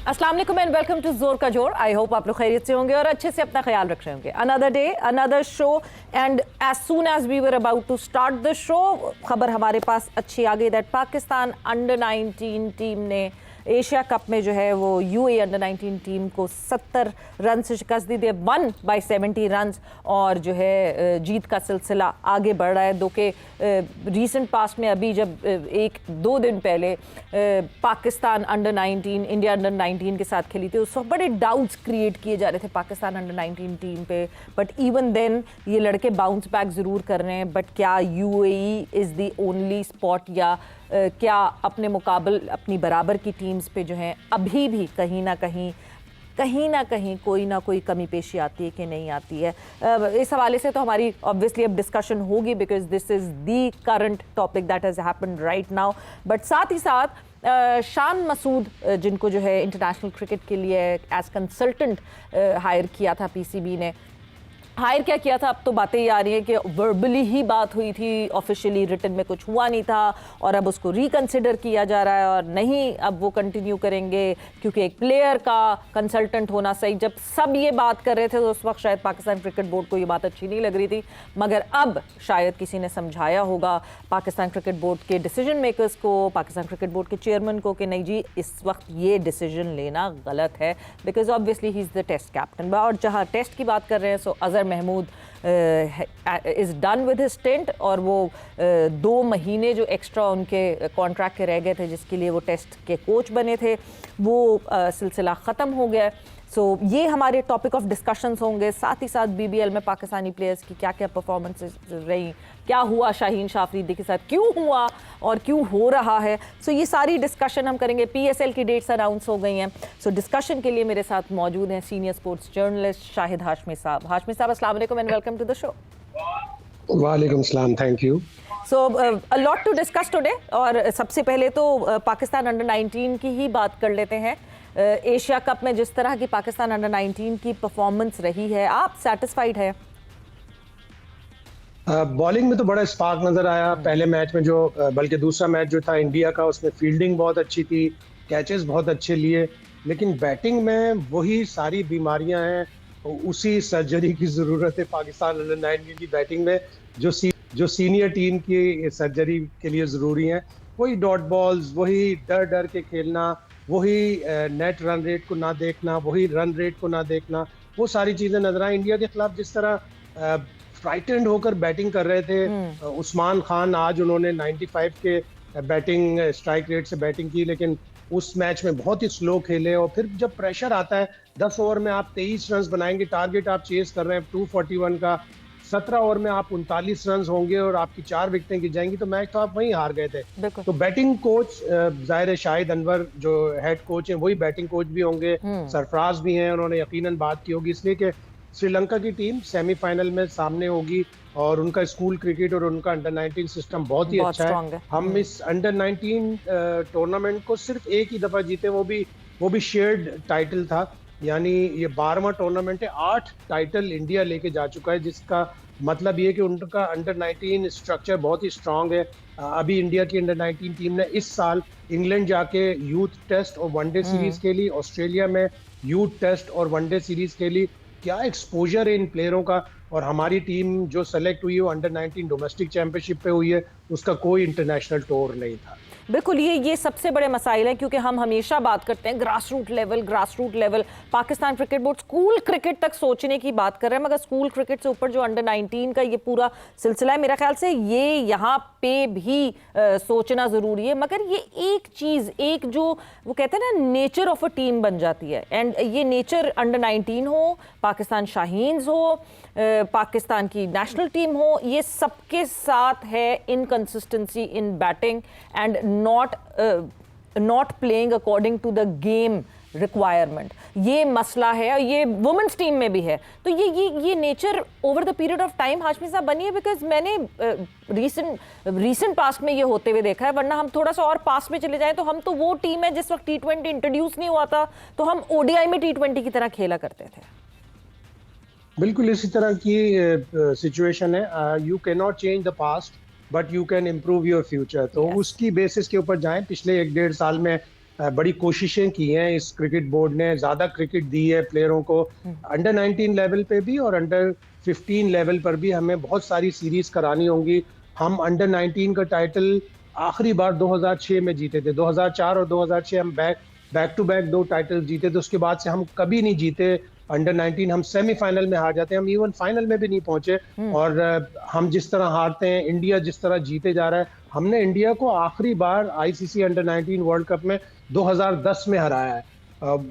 अस्सलाम वालेकुम and welcome to जोर का जोर। आई होप आप लोग खैरियत से होंगे और अच्छे से अपना ख्याल रख रहे होंगे। Another day another show and as soon as we were about to start the show, खबर हमारे पास अच्छी आ गई दैट पाकिस्तान अंडर 19 टीम ने एशिया कप में जो है वो यूएई अंडर 19 टीम को 70 रन से शिकस्त दी। दे वन बाय 70 रन और जो है जीत का सिलसिला आगे बढ़ रहा है। दो के रीसेंट पास्ट में अभी जब एक दो दिन पहले पाकिस्तान अंडर 19 इंडिया अंडर 19 के साथ खेली थी, उस वक्त बड़े डाउट्स क्रिएट किए जा रहे थे पाकिस्तान अंडर 19 टीम पे, बट इवन देन ये लड़के बाउंस बैक ज़रूर कर रहे हैं। बट क्या UAE is the only spot या क्या अपने मुकाबल अपनी बराबर की टीम्स पे जो हैं अभी भी कहीं ना कहीं कोई ना कोई कमी पेशी आती है कि नहीं आती है? इस हवाले से तो हमारी ऑब्वियसली अब डिस्कशन होगी because this is the current topic that has happened right now. But साथ ही साथ शान मसूद जिनको जो है इंटरनेशनल क्रिकेट के लिए एज कंसल्टेंट हायर किया था पीसीबी ने, हायर क्या किया था, अब तो बातें ये आ रही हैं कि वर्बली ही बात हुई थी, ऑफिशियली रिटन में कुछ हुआ नहीं था और अब उसको रिकंसिडर किया जा रहा है और नहीं अब वो कंटिन्यू करेंगे क्योंकि एक प्लेयर का कंसल्टेंट होना सही। जब सब ये बात कर रहे थे तो उस वक्त शायद पाकिस्तान क्रिकेट बोर्ड को ये बात अच्छी नहीं लग रही थी, मगर अब शायद किसी ने समझाया होगा पाकिस्तान क्रिकेट बोर्ड के डिसीजन मेकर्स को, पाकिस्तान क्रिकेट बोर्ड के चेयरमैन को कि नहीं जी इस वक्त ये डिसीजन लेना गलत है because obviously he is the test captain. और जहाँ टेस्ट की बात कर रहे हैं so Azhar Mahmood is done with his stint और वो 2 महीने जो एक्स्ट्रा उनके कॉन्ट्रैक्ट के रह गए थे जिसके लिए वो टेस्ट के कोच बने थे वो सिलसिला ख़त्म हो गया। सो ये हमारे टॉपिक ऑफ डिस्कशंस होंगे। साथ ही साथ बीबीएल में पाकिस्तानी प्लेयर्स की क्या क्या परफॉर्मेंसेस रही, क्या हुआ शाहीन शाह अफरीदी के साथ, क्यों हुआ और क्यों हो रहा है, सो ये सारी डिस्कशन हम करेंगे। पीएसएल की डेट्स अनाउंस हो गई हैं, सो डिस्कशन के लिए मेरे साथ मौजूद हैं senior sports journalist Shahid Hashmi साहब। हाशमी साहब अस्सलाम वालेकुम and welcome to the show. वालेकुम सलाम, thank you. So a lot to discuss today और सबसे पहले तो पाकिस्तान अंडर 19 की ही बात कर लेते हैं। एशिया कप में जिस तरह की पाकिस्तान अंडर 19 की परफॉर्मेंस रही है, आप सेटिस्फाइड है? बॉलिंग में तो बड़ा स्पार्क नजर आया पहले मैच में, जो बल्कि दूसरा मैच जो था इंडिया का उसमें फील्डिंग बहुत अच्छी थी, कैचेस बहुत अच्छे लिए, लेकिन बैटिंग में वही सारी बीमारियां हैं, उसी सर्जरी की ज़रूरत है पाकिस्तान अंडर 19 की बैटिंग में जो सीनियर टीम की सर्जरी के लिए ज़रूरी है। वही डॉट बॉल्स, वही डर के खेलना, वही नेट रन रेट को ना देखना, वही रन रेट को ना देखना, वो सारी चीज़ें नजर आई। इंडिया के खिलाफ जिस तरह फ्राइटेंड होकर बैटिंग कर रहे थे उस्मान खान, आज उन्होंने 95 के बैटिंग स्ट्राइक रेट से बैटिंग की, लेकिन उस मैच में बहुत ही स्लो खेले। और फिर जब प्रेशर आता है 10 ओवर में आप 23 रन बनाएंगे, टारगेट आप चेस कर रहे हैं 241 का, 17 ओवर में आप 39 रन होंगे और आपकी 4 विकेटें गिर जाएंगी, तो मैच तो आप वहीं हार गए थे। तो बैटिंग कोच जाहिर है शाहिद अनवर जो हेड कोच हैं वही बैटिंग कोच भी होंगे, सरफराज भी हैं, उन्होंने यकीनन बात की होगी, इसलिए कि श्रीलंका की टीम सेमीफाइनल में सामने होगी और उनका स्कूल क्रिकेट और उनका अंडर 19 सिस्टम बहुत ही अच्छा है। हम इस अंडर 19 टूर्नामेंट को सिर्फ एक ही दफा जीते, वो भी शेयर्ड टाइटल था, यानी ये 12वां टूर्नामेंट है। 8 टाइटल इंडिया लेके जा चुका है, जिसका मतलब ये कि उनका अंडर 19 स्ट्रक्चर बहुत ही स्ट्रांग है। अभी इंडिया की अंडर 19 टीम ने इस साल इंग्लैंड जाके यूथ टेस्ट और वनडे सीरीज के लिए, ऑस्ट्रेलिया में यूथ टेस्ट और वनडे सीरीज के लिए, क्या एक्सपोजर है इन प्लेयरों का। और हमारी टीम जो सेलेक्ट हुई है वो अंडर 19 डोमेस्टिक चैंपियनशिप पे हुई है, उसका कोई इंटरनेशनल टूर नहीं था। बिल्कुल, ये सबसे बड़े मसाइल हैं क्योंकि हम हमेशा बात करते हैं grass root level. Pakistan cricket board school cricket तक सोचने की बात कर रहे हैं, मगर स्कूल क्रिकेट से ऊपर जो अंडर 19 का ये पूरा सिलसिला है, मेरा ख्याल से ये यहाँ पे भी सोचना ज़रूरी है। मगर ये एक चीज़, एक जो वो कहते हैं ना नेचर ऑफ अ टीम बन जाती है, एंड ये नेचर अंडर 19 हो, पाकिस्तान शाहीन्स हो, पाकिस्तान की नेशनल टीम हो, ये सबके साथ है inconsistency in batting and not playing according to the game requirement. ये मसला है और ये वुमेन्स टीम में भी है। तो ये nature over the period of time Hashmi साहब बनी है, बिकॉज मैंने रीसेंट पास्ट में ये होते हुए देखा है, वरना हम थोड़ा सा और पास में चले जाएं तो हम तो वो टीम है जिस वक्त T20 इंट्रोड्यूस नहीं हुआ था तो हम ODI में T20 की तरह खेला करते थे। बिल्कुल इसी तरह की सिचुएशन है। You can not change the past but you can improve your future. तो उसकी बेसिस के ऊपर जाएं। पिछले 1-1.5 साल में बड़ी कोशिशें की हैं इस क्रिकेट बोर्ड ने, ज़्यादा क्रिकेट दी है प्लेयरों को, अंडर 19 लेवल पे भी और अंडर 15 लेवल पर भी हमें बहुत सारी सीरीज करानी होंगी। हम अंडर 19 का टाइटल आखिरी बार 2006 में जीते थे, 2004 और 2006 हम बैक टू बैक 2 टाइटल जीते थे। उसके बाद से हम कभी नहीं जीते अंडर 19, हम सेमीफाइनल में हार जाते हैं, हम इवन फाइनल में भी नहीं पहुंचे। और हम जिस तरह हारते हैं, इंडिया जिस तरह जीते जा रहा है, हमने इंडिया को आखिरी बार आईसीसी अंडर 19 वर्ल्ड कप में 2010 में हराया है।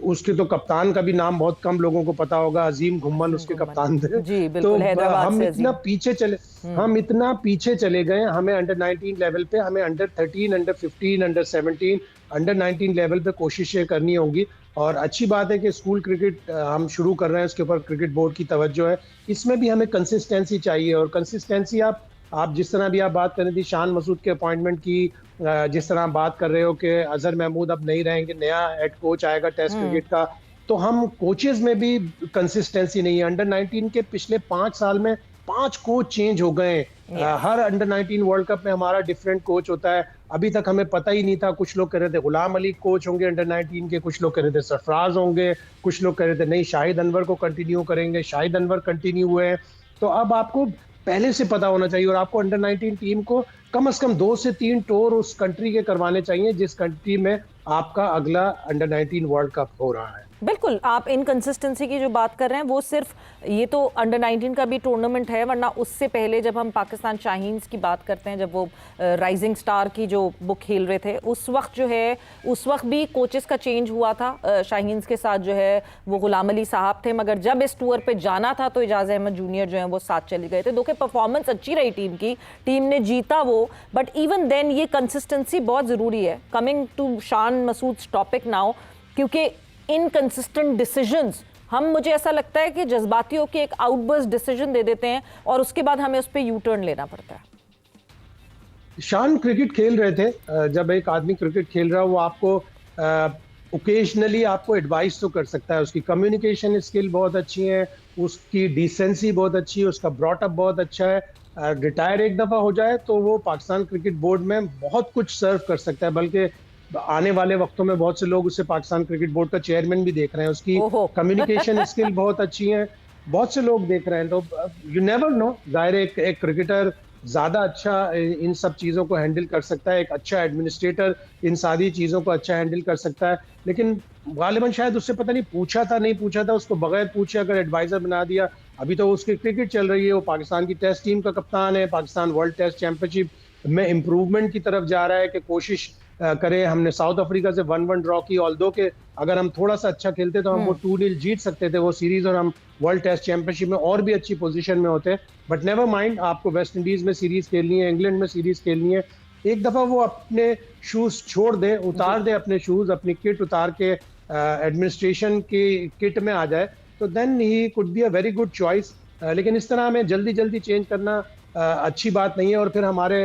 उसके तो कप्तान का भी नाम बहुत कम लोगों को पता होगा, अजीम घुम्मन उसके कप्तान थे। जी, तो बिल्कुल, हैदराबाद हम से इतना पीछे चले, हम इतना पीछे चले गए, हमें अंडर 19 लेवल पे, हमें under 13, under 15, under 17, under 19 level पे कोशिशें करनी होंगी। और अच्छी बात है कि स्कूल क्रिकेट हम शुरू कर रहे हैं, उसके ऊपर क्रिकेट बोर्ड की तवज्जो है। इसमें भी हमें कंसिस्टेंसी चाहिए, और कंसिस्टेंसी आप जिस तरह भी आप बात कर रही थी शान मसूद के अपॉइंटमेंट की, जिस तरह आप बात कर रहे हो कि अजहर महमूद अब नहीं रहेंगे, नया हेड कोच आएगा टेस्ट क्रिकेट का, तो हम कोचेज में भी कंसिस्टेंसी नहीं है। अंडर 19 के पिछले 5 साल में 5 कोच चेंज हो गए। हर अंडर 19 वर्ल्ड कप में हमारा डिफरेंट कोच होता है। अभी तक हमें पता ही नहीं था, कुछ लोग कह रहे थे गुलाम अली कोच होंगे अंडर 19 के, कुछ लोग कह रहे थे सरफराज होंगे, कुछ लोग कह रहे थे नहीं शाहिद अनवर को कंटिन्यू करेंगे, शाहिद अनवर कंटिन्यू हुए हैं। तो अब आपको पहले से पता होना चाहिए, और आपको अंडर 19 टीम को कम से कम 2 से 3 टूर उस कंट्री के करवाने चाहिए जिस कंट्री में आपका अगला अंडर 19 वर्ल्ड कप हो रहा है। बिल्कुल, आप इनकंसिस्टेंसी की जो बात कर रहे हैं वो सिर्फ ये तो अंडर 19 का भी टूर्नामेंट है, वरना उससे पहले जब हम पाकिस्तान शाहीन्स की बात करते हैं, जब वो राइजिंग स्टार की जो वो खेल रहे थे, उस वक्त जो है, उस वक्त भी कोचेस का चेंज हुआ था। शाहीन्स के साथ जो है वो गुलाम अली साहब थे, मगर जब इस टूर पे जाना था तो एजाज अहमद जूनियर जो है वो साथ चले गए थे। दो के परफॉर्मेंस अच्छी रही टीम की, टीम ने जीता वो, बट इवन देन ये कंसिस्टेंसी बहुत ज़रूरी है। Coming to Shan Masood topic now, क्योंकि इनकंसिस्टेंट डिसीजंस, हम, मुझे ऐसा लगता है कि जज्बाती होकर एक आउटबर्स्ट डिसीजन दे देते हैं और उसके बाद हमें उस पर यू टर्न लेना पड़ता है। शान क्रिकेट खेल रहे थे, जब एक आदमी क्रिकेट खेल रहा है वो आपको ओकेजनली आपको एडवाइस तो कर सकता है। उसकी कम्युनिकेशन स्किल बहुत अच्छी है, उसकी डिसेंसी बहुत अच्छी है, उसका ब्रॉटअप बहुत अच्छा है। रिटायर एक दफ़ा हो जाए तो वो पाकिस्तान क्रिकेट बोर्ड में बहुत कुछ सर्व कर सकता है, बल्कि आने वाले वक्तों में बहुत से लोग उसे पाकिस्तान क्रिकेट बोर्ड का चेयरमैन भी देख रहे हैं। उसकी कम्युनिकेशन स्किल बहुत अच्छी है, बहुत से लोग देख रहे हैं। तो यू नेवर नो, जाहिर है एक क्रिकेटर ज़्यादा अच्छा इन सब चीज़ों को हैंडल कर सकता है, एक अच्छा एडमिनिस्ट्रेटर इन सारी चीज़ों को अच्छा हैंडल कर सकता है, लेकिन गालिबन शायद उससे पता नहीं पूछा था, उसको बगैर पूछे अगर एडवाइज़र बना दिया। अभी तो उसकी क्रिकेट चल रही है, वो पाकिस्तान की टेस्ट टीम का कप्तान है, पाकिस्तान वर्ल्ड टेस्ट चैंपियनशिप में इम्प्रूवमेंट की तरफ जा रहा है कि कोशिश करें। हमने साउथ अफ्रीका से 1-1 ड्रॉ की, ऑल्दो के अगर हम थोड़ा सा अच्छा खेलते तो हम वो 2-0 जीत सकते थे वो सीरीज, और हम वर्ल्ड टेस्ट चैंपियनशिप में और भी अच्छी पोजीशन में होते। बट नेवर माइंड, आपको वेस्ट इंडीज में सीरीज खेलनी है, इंग्लैंड में सीरीज खेलनी है, एक दफा वो अपने शूज छोड़ दे, उतार दे अपने शूज, अपनी किट उतार के एडमिनिस्ट्रेशन की किट में आ जाए, तो देन ही could be a very good choice. लेकिन इस तरह हमें जल्दी चेंज करना अच्छी बात नहीं है। और फिर हमारे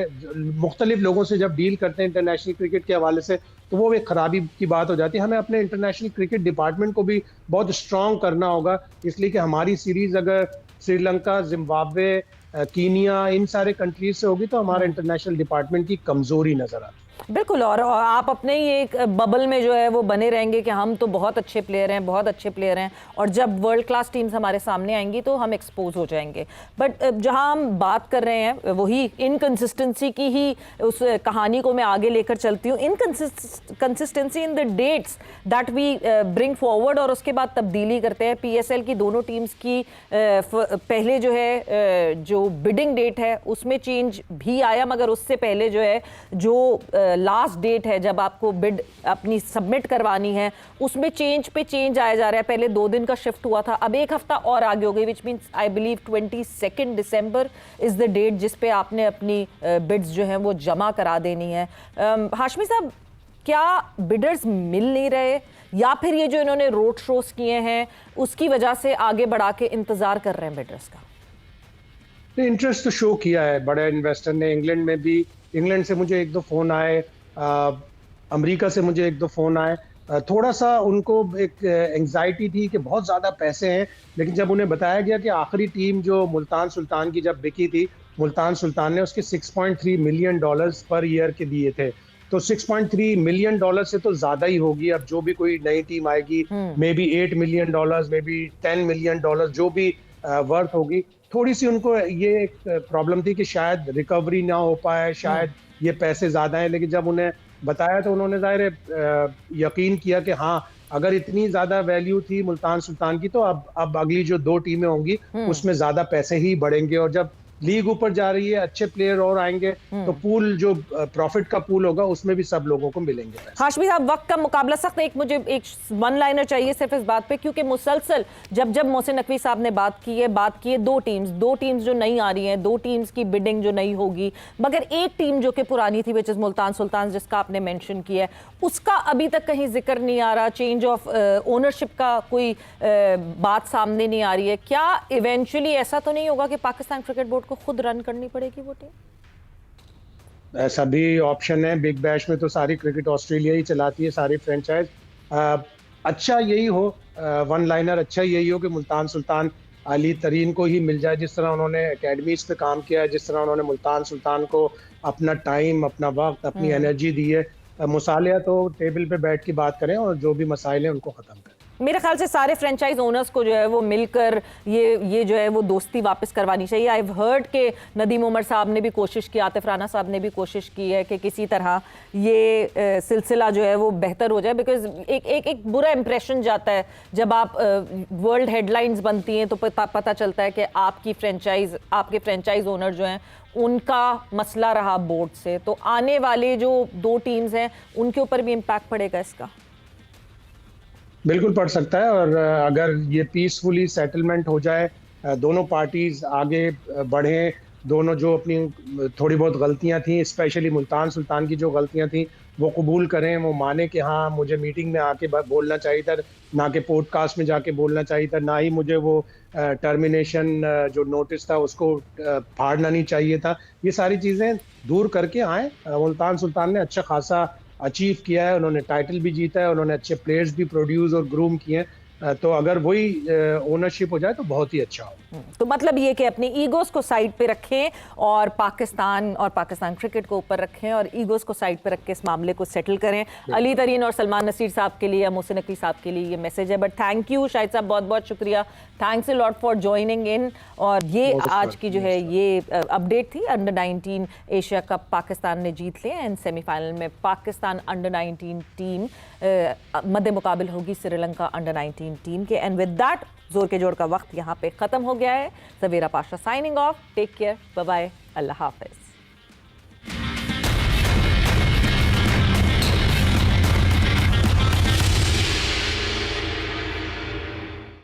मुख्तलिफ लोगों से जब डील करते हैं इंटरनेशनल क्रिकेट के हवाले से, तो वो एक खराबी की बात हो जाती है। हमें अपने इंटरनेशनल क्रिकेट डिपार्टमेंट को भी बहुत स्ट्रॉन्ग करना होगा, इसलिए कि हमारी सीरीज अगर श्रीलंका, जिम्बाब्वे, कीनिया, इन सारे कंट्रीज से होगी तो हमारा इंटरनेशनल डिपार्टमेंट की कमजोरी नजर आती है। बिल्कुल, और आप अपने ही एक बबल में जो है वो बने रहेंगे कि हम तो बहुत अच्छे प्लेयर हैं, बहुत अच्छे प्लेयर हैं, और जब वर्ल्ड क्लास टीम्स हमारे सामने आएंगी तो हम एक्सपोज हो जाएंगे। बट जहां हम बात कर रहे हैं वही इनकंसिस्टेंसी की ही उस कहानी को मैं आगे लेकर चलती हूँ। Inconsistency in the dates that we bring forward, और उसके बाद तब्दीली करते हैं। PSL की दोनों टीम्स की पहले जो है जो बिडिंग डेट है उसमें चेंज भी आया, मगर उससे पहले जो है जो लास्ट डेट है जब आपको बिड अपनी सबमिट करवानी है, उसमें चेंज पे चेंज आया जा रहा है। पहले 2 दिन का शिफ्ट हुआ था, अब 1 हफ्ता और आगे हो गई, which means I believe 22 December is the date जिस पे आपने अपनी बिड्स जो हैं वो जमा करा देनी है। हाशमी साहब, क्या बिडर्स मिल नहीं रहे, या फिर ये जो इन्होंने रोड शोज किए हैं उसकी वजह से आगे बढ़ा के इंतजार कर रहे हैं बिडर्स का? इंटरेस्ट तो शो किया है बड़े इन्वेस्टर ने। इंग्लैंड में भी, इंग्लैंड से मुझे 1-2 फोन आए, अमेरिका से मुझे 1-2 फोन आए। थोड़ा सा उनको एक एंग्जाइटी थी कि बहुत ज़्यादा पैसे हैं, लेकिन जब उन्हें बताया गया कि आखिरी टीम जो मुल्तान सुल्तान की जब बिकी थी, मुल्तान सुल्तान ने उसके $6.3 मिलियन पर ईयर के दिए थे, तो $6.3 मिलियन से तो ज्यादा ही होगी। अब जो भी कोई नई टीम आएगी, may be $8 million, may be $10 million, जो भी वर्थ होगी। थोड़ी सी उनको ये एक प्रॉब्लम थी कि शायद रिकवरी ना हो पाए, शायद ये पैसे ज्यादा हैं, लेकिन जब उन्हें बताया तो उन्होंने जाहिर है यकीन किया कि हाँ, अगर इतनी ज्यादा वैल्यू थी मुल्तान सुल्तान की, तो अब अगली जो 2 टीमें होंगी उसमें ज्यादा पैसे ही बढ़ेंगे, और जब लीग ऊपर जा रही है, अच्छे प्लेयर और आएंगे, तो पूल जो प्रॉफिट का पूल होगा उसमें भी सब लोगों को मिलेंगे पैसे। हाशमी साहब, वक्त का मुकाबला सख्त है। मुझे एक वन लाइनर चाहिए सिर्फ इस बात पे, क्योंकि मुसलसल जब मोहसिन नकवी साहब ने बात की है दो टीम्स जो नहीं आ रही हैं, 2 टीम्स की बिडिंग जो नहीं होगी, मगर एक टीम जो कि पुरानी थी, विच इज मुल्तान सुल्तान, जिसका आपने मेंशन किया है, उसका अभी तक कहीं जिक्र नहीं आ रहा। चेंज ऑफ ओनरशिप का कोई बात सामने नहीं आ रही है। क्या इवेंचुअली ऐसा तो नहीं होगा कि पाकिस्तान क्रिकेट बोर्ड को खुद रन करनी पड़ेगी वो टीम? ऐसा भी ऑप्शन है। बिग बैश में तो सारी क्रिकेट ऑस्ट्रेलिया ही चलाती है, सारी फ्रेंचाइज। अच्छा यही हो, वन लाइनर अच्छा यही हो कि मुल्तान सुल्तान अली तरीन को ही मिल जाए, जिस तरह उन्होंने एकेडमीज पे काम किया है, जिस तरह उन्होंने मुल्तान सुल्तान को अपना टाइम, अपना वक्त, अपनी एनर्जी दी है। मुसालिया तो टेबल पे बैठ के बात करें और जो भी मसाइल हैं उनको ख़त्म करें। मेरे ख्याल से सारे फ्रेंचाइज ओनर्स को जो है वो मिलकर ये जो है वो दोस्ती वापस करवानी चाहिए। आई हैव हर्ड के नदीम उमर साहब ने भी कोशिश की, आतिफ राना साहब ने भी कोशिश की है कि किसी तरह ये सिलसिला जो है वो बेहतर हो जाए, बिकॉज एक बुरा इंप्रेशन जाता है जब आप वर्ल्ड हेडलाइंस बनती हैं, तो पता चलता है कि आपके फ्रेंचाइज ओनर जो हैं उनका मसला रहा बोर्ड से। तो आने वाले जो 2 टीम्स हैं उनके ऊपर भी इम्पैक्ट पड़ेगा इसका। बिल्कुल पड़ सकता है, और अगर ये पीसफुली सेटलमेंट हो जाए, दोनों पार्टीज आगे बढ़ें, दोनों जो अपनी थोड़ी बहुत गलतियां थी, स्पेशली मुल्तान सुल्तान की जो गलतियां थी, वो कबूल करें, वो माने कि हाँ मुझे मीटिंग में आके बोलना चाहिए था, ना कि पॉडकास्ट में जाके बोलना चाहिए था, ना ही मुझे वो टर्मिनेशन जो नोटिस था उसको फाड़ना नहीं चाहिए था। ये सारी चीज़ें दूर करके आए। मुल्तान सुल्तान ने अच्छा खासा अचीव किया है, उन्होंने टाइटल भी जीता है, उन्होंने अच्छे प्लेयर्स भी प्रोड्यूस और ग्रूम किए हैं। तो अगर वही ओनरशिप हो जाए तो बहुत ही अच्छा हो। तो मतलब ये कि अपने ईगोस को साइड पे रखें और पाकिस्तान क्रिकेट को ऊपर रखें और ईगोस को साइड पे रख के इस मामले को सेटल करें। अली तरीन और सलमान नसीर साहब के लिए या मोहसिन नकवी साहब के लिए ये मैसेज है। बट थैंक यू शाहिद साहब, बहुत बहुत शुक्रिया, thanks a lot for joining in. और ये आज की जो है ये अपडेट थी। अंडर 19 एशिया कप पाकिस्तान ने जीत लिया एंड सेमीफाइनल में पाकिस्तान अंडर 19 टीम मद्दे मुकाबिल होगी श्रीलंका अंडर 19 टीम के। एंड विद दैट जोर के जोड़ का वक्त यहाँ पे खत्म हो गया है। Savera Pasha signing off. Take care, bye bye, अल्लाह हाफिज।